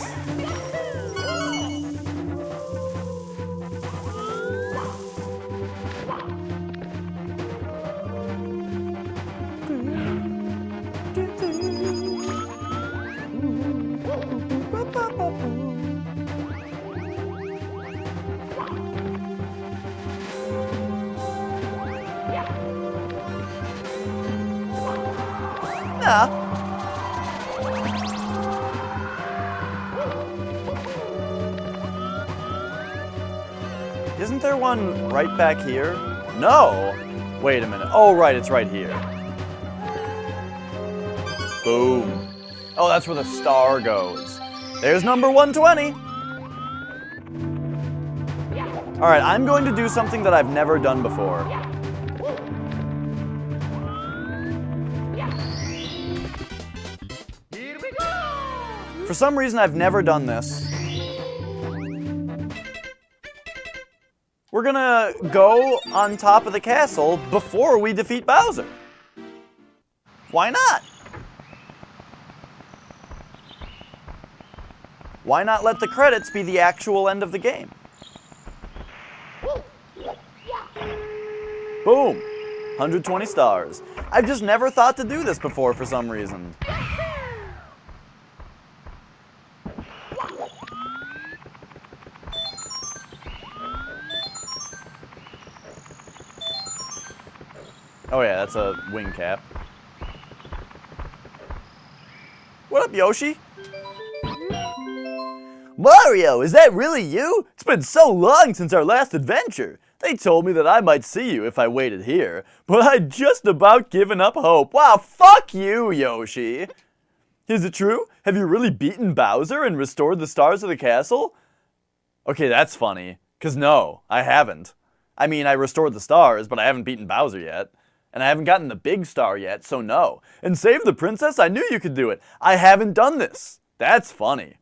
Isn't there one right back here? No! Wait a minute. Oh, right, it's right here. Boom. Oh, that's where the star goes. There's number 120. All right, I'm going to do something that I've never done before. For some reason, I've never done this. We're gonna go on top of the castle before we defeat Bowser. Why not? Why not let the credits be the actual end of the game? Boom! 120 stars. I've just never thought to do this before for some reason. Oh yeah, that's a wing cap. What up, Yoshi? Mario, is that really you? It's been so long since our last adventure. They told me that I might see you if I waited here, but I'd just about given up hope. Wow, fuck you, Yoshi. Is it true? Have you really beaten Bowser and restored the stars of the castle? Okay, that's funny, 'cause no, I haven't. I mean, I restored the stars, but I haven't beaten Bowser yet. And I haven't gotten the big star yet, so no. And save the princess? I knew you could do it. I haven't done this. That's funny.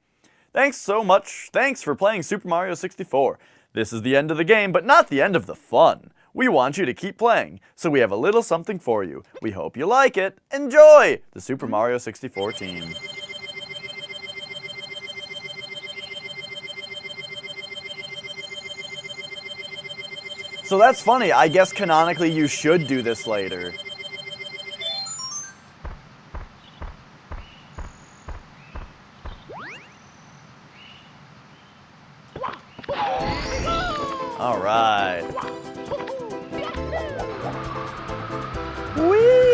Thanks so much. Thanks for playing Super Mario 64. This is the end of the game, but not the end of the fun. We want you to keep playing, so we have a little something for you. We hope you like it. Enjoy the Super Mario 64 team. So that's funny. I guess canonically you should do this later. All right. Whee!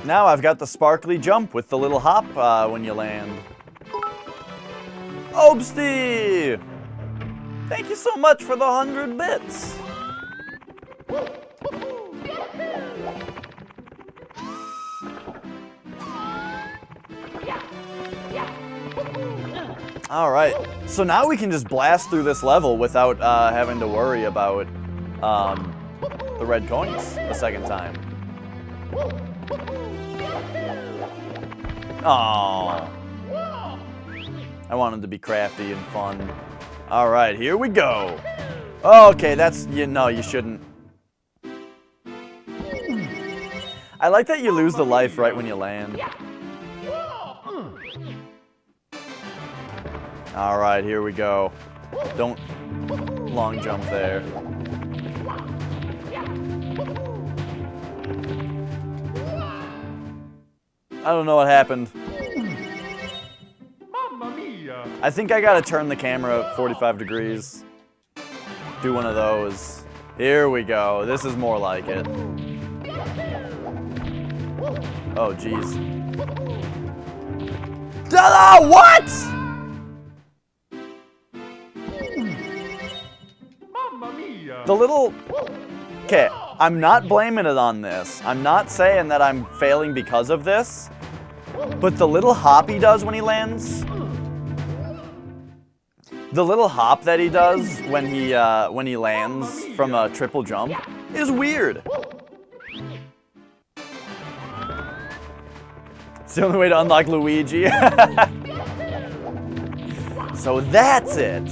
Now I've got the sparkly jump with the little hop when you land. Obsty! Thank you so much for the 100 bits. All right, so now we can just blast through this level without having to worry about the red coins the second time. Aww. I wanted to be crafty and fun. All right, here we go. Okay, that's, no, you shouldn't. I like that you lose the life right when you land. All right, here we go. Don't long jump there. I don't know what happened. Mamma mia. I think I gotta turn the camera 45 degrees. Do one of those. Here we go. This is more like it. Oh, jeez. What? Mamma mia. The little... Okay, I'm not blaming it on this. I'm not saying that I'm failing because of this. But the little hop he does when he lands... The little hop that he does when he lands from a triple jump is weird. It's the only way to unlock Luigi. So that's it.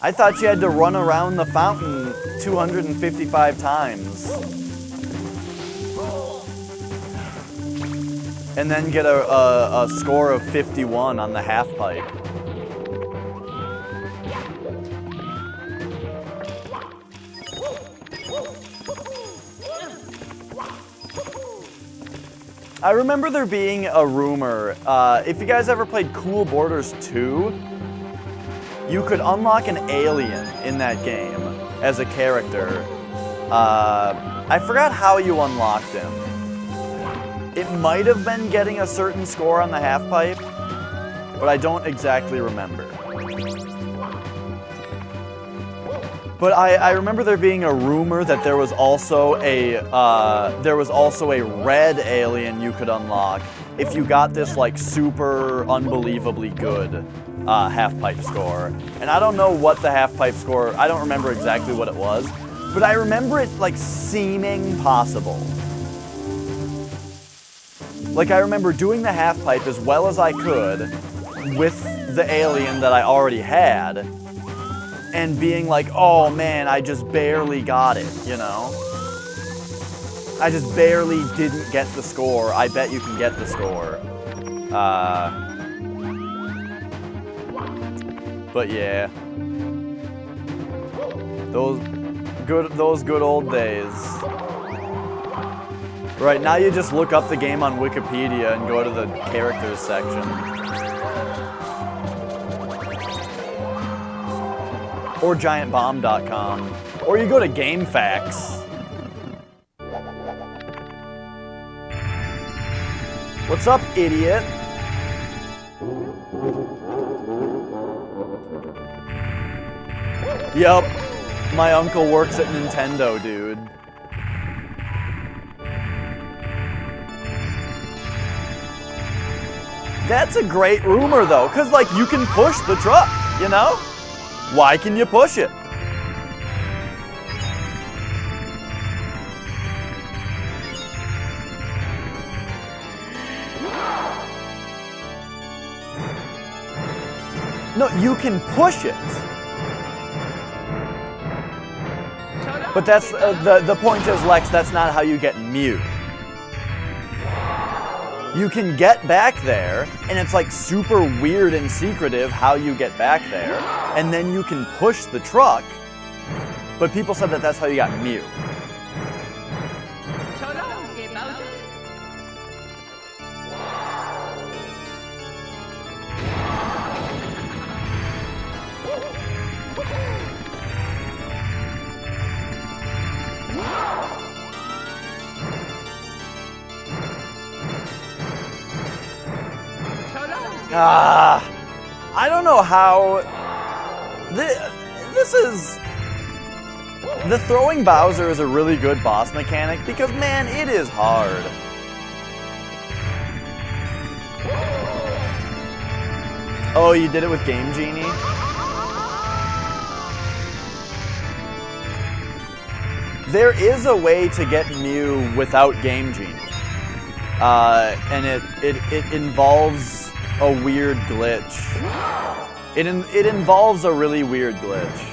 I thought you had to run around the fountain 255 times. And then get a score of 51 on the half pipe. I remember there being a rumor, if you guys ever played Cool Borders 2, you could unlock an alien in that game as a character. I forgot how you unlocked him. It might have been getting a certain score on the half pipe, but I don't exactly remember. But I remember there being a rumor that there was also a red alien you could unlock if you got this like super unbelievably good half pipe score. And I don't know what the half pipe score. I don't remember exactly what it was, but I remember it like seeming possible. Like I remember doing the half pipe as well as I could with the alien that I already had. And being like, oh man, I just barely got it, you know? I just barely didn't get the score. I bet you can get the score. But yeah. Those good old days. Right, now you just look up the game on Wikipedia and go to the characters section. Or giantbomb.com. Or you go to GameFAQs. What's up, idiot? Yup, my uncle works at Nintendo, dude. That's a great rumor, though, because, like, you can push the truck, you know? Why can you push it? No, you can push it. But that's the point is, Lex, that's not how you get Mew. You can get back there, and it's like super weird and secretive how you get back there, and then you can push the truck, but people said that that's how you got Mew. I don't know how. This is. The throwing Bowser is a really good boss mechanic because, man, it is hard. Oh, you did it with Game Genie? There is a way to get Mew without Game Genie. And it involves a weird glitch. It involves a really weird glitch.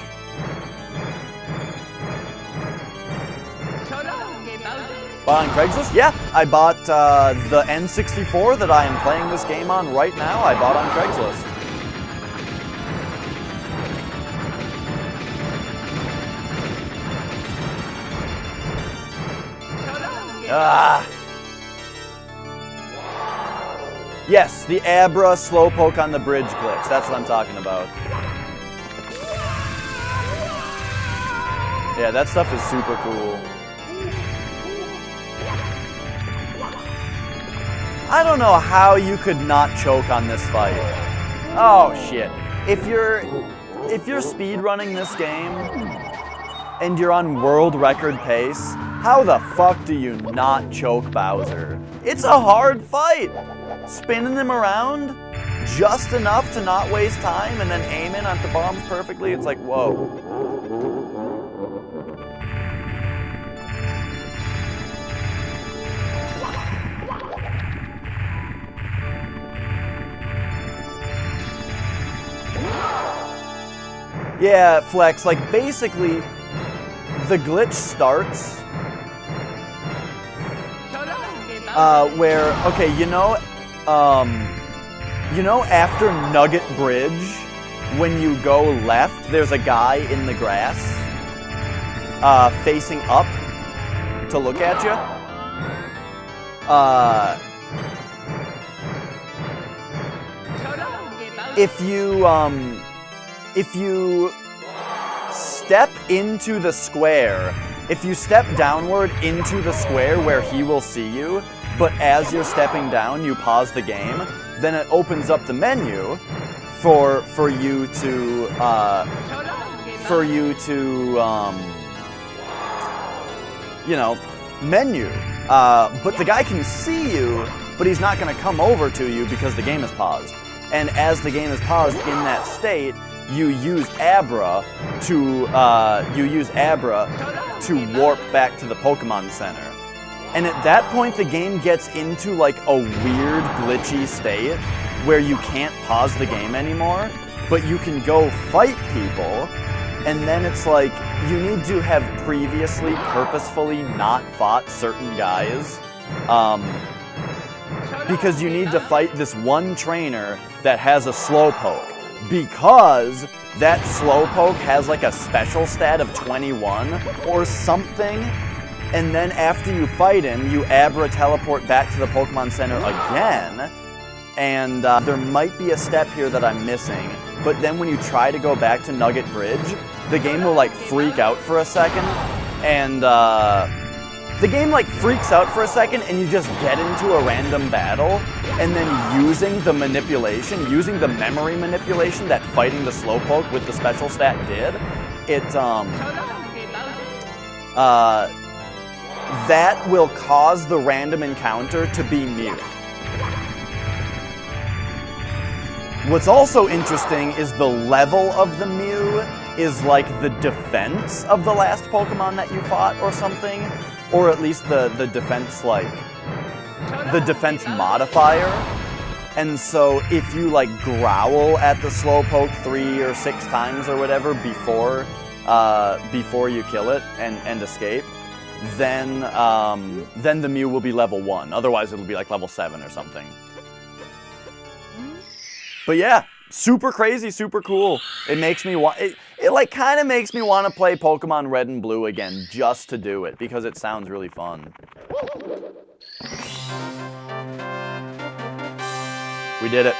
Bought on Craigslist? Yeah, I bought the N64 that I am playing this game on right now. I bought on Craigslist. Yes, the Abra slowpoke on the bridge glitch. That's what I'm talking about. Yeah, that stuff is super cool. I don't know how you could not choke on this fight. Oh shit. If you're speedrunning this game, and you're on world record pace, how the fuck do you not choke Bowser? It's a hard fight! Spinning him around just enough to not waste time and then aiming at the bombs perfectly, it's like, whoa. Yeah, Flex, like basically, the glitch starts where, okay, you know after Nugget Bridge, when you go left, there's a guy in the grass facing up to look at you. If you step into the square, if you step downward into the square where he will see you, but as you're stepping down, you pause the game, then it opens up the menu for you to menu. But the guy can see you, but he's not going to come over to you because the game is paused. And as the game is paused in that state, you use Abra to warp back to the Pokemon Center. And at that point, the game gets into like a weird glitchy state where you can't pause the game anymore, but you can go fight people, and then it's like you need to have previously purposefully not fought certain guys, because you need to fight this one trainer that has a Slowpoke, because that Slowpoke has like a special stat of 21 or something, and then after you fight him, you Abra teleport back to the Pokemon Center again, and there might be a step here that I'm missing, but then when you try to go back to Nugget Bridge, the game will like freak out for a second, and the game like freaks out for a second and you just get into a random battle, and then using the memory manipulation that fighting the Slowpoke with the special stat did, that will cause the random encounter to be Mew. What's also interesting is the level of the Mew is like the defense of the last Pokemon that you fought or something. Or at least the defense, like, the defense modifier. And so if you, like, growl at the Slowpoke 3 or 6 times or whatever before you kill it and escape, then the Mew will be level 1. Otherwise, it'll be, like, level 7 or something. But yeah, super crazy, super cool. It makes me want... It like kind of makes me want to play Pokemon Red and Blue again just to do it because it sounds really fun. We did it.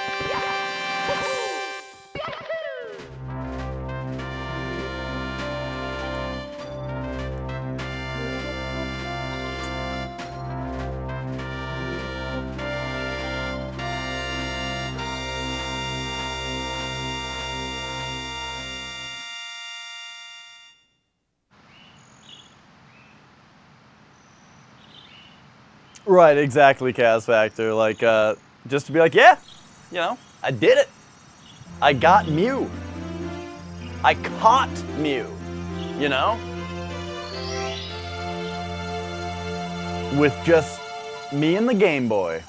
Right, exactly, Cas Factor. Like, just to be like, yeah, you know, I did it. I got Mew. I caught Mew, you know? With just me and the Game Boy.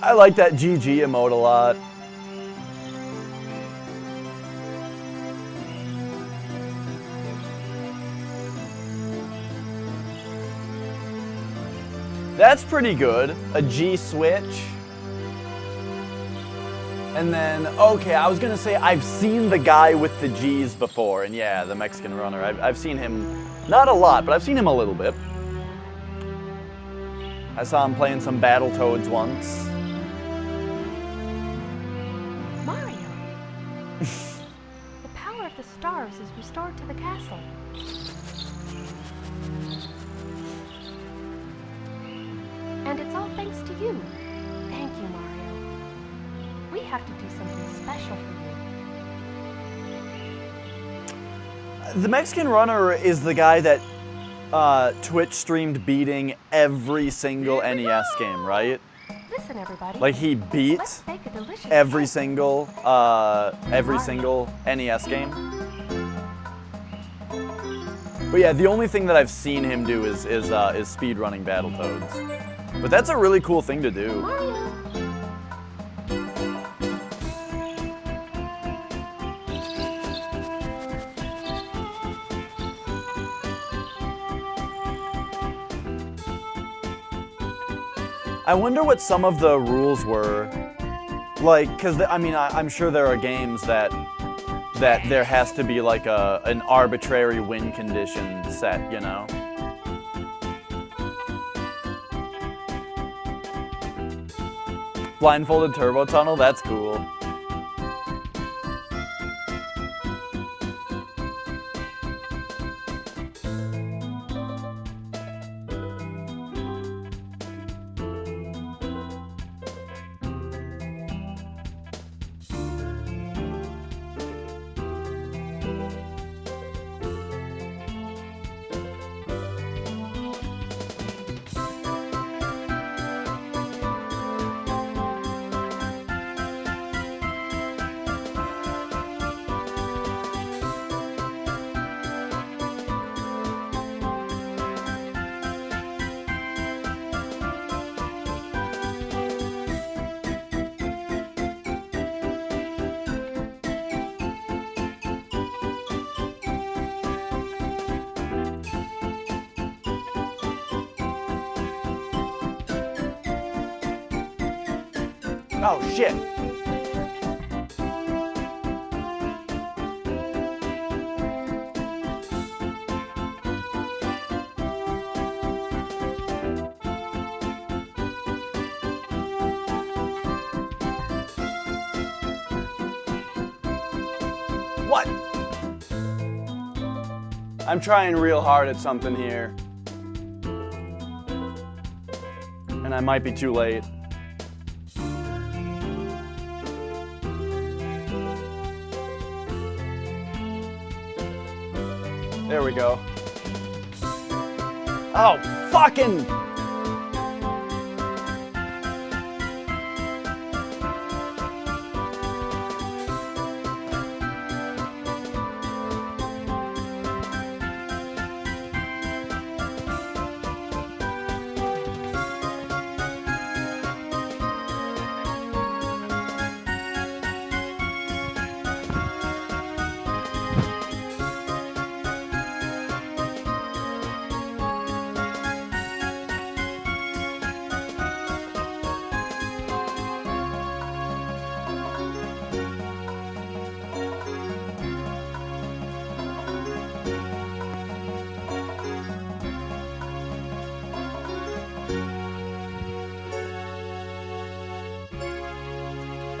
I like that GG emote a lot. That's pretty good. A G switch. And then, okay, I was gonna say I've seen the guy with the G's before, and yeah, the Mexican runner. I've seen him, not a lot, but I've seen him a little bit. I saw him playing some Battletoads once. Mario! The power of the stars is restored to the castle. And it's all thanks to you. Thank you, Mario. We have to do something special for you. The Mexican Runner is the guy that Twitch streamed beating every single NES game, right? Listen, everybody. Like he beat Let's make a delicious every cake. single NES game. But yeah, the only thing that I've seen him do is speed running Battletoads. But that's a really cool thing to do. Mario. I wonder what some of the rules were. Like, because I mean, I'm sure there are games that there has to be like an arbitrary win condition set, you know? Blindfolded turbo tunnel, that's cool. Oh shit. What? I'm trying real hard at something here. And I might be too late. There we go. Oh, fucking!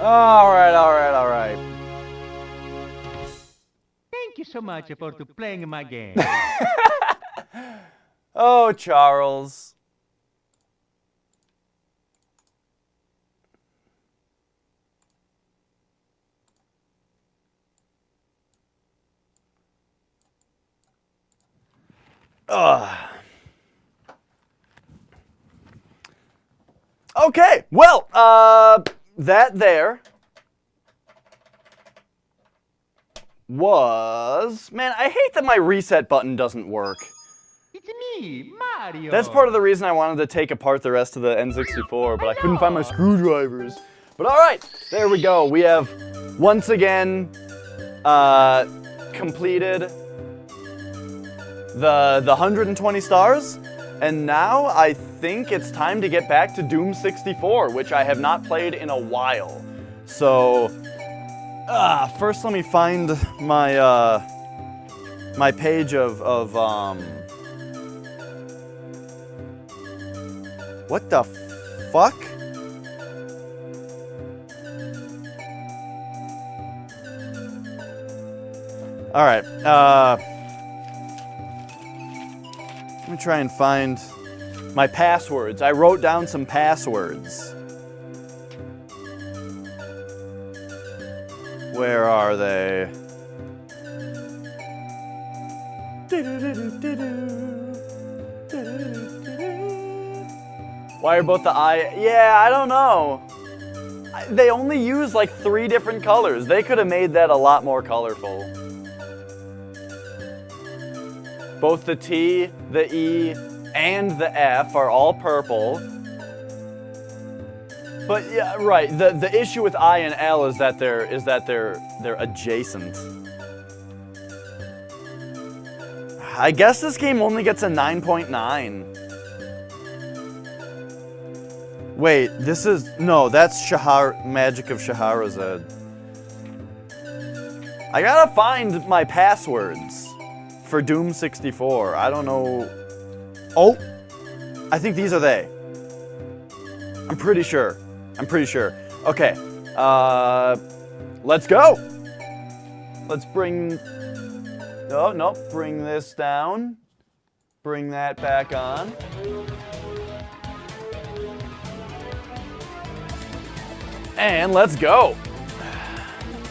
All right. Thank you so much for playing my game. Oh, Charles. Okay, well, that there was... Man, I hate that my reset button doesn't work. It's me, Mario. That's part of the reason I wanted to take apart the rest of the N64, but I couldn't find my screwdrivers. But all right, there we go. We have, once again, completed the 120 stars. And now I think it's time to get back to Doom 64, which I have not played in a while. So, first let me find my my page of what the fuck? All right. Let me try and find my passwords. I wrote down some passwords. Where are they? Why are both the I? Yeah, I don't know. They only use like 3 different colors. They could have made that a lot more colorful. Both the T, the E, and the F are all purple. But yeah, right. The issue with I and L is that they're adjacent. I guess this game only gets a 9.9. Wait, this is no. That's Magic of Shahrazad. I gotta find my passwords for Doom 64. I don't know. Oh, I think these are they. I'm pretty sure. Okay, let's go. Let's bring, oh, no, bring this down. Bring that back on. And let's go.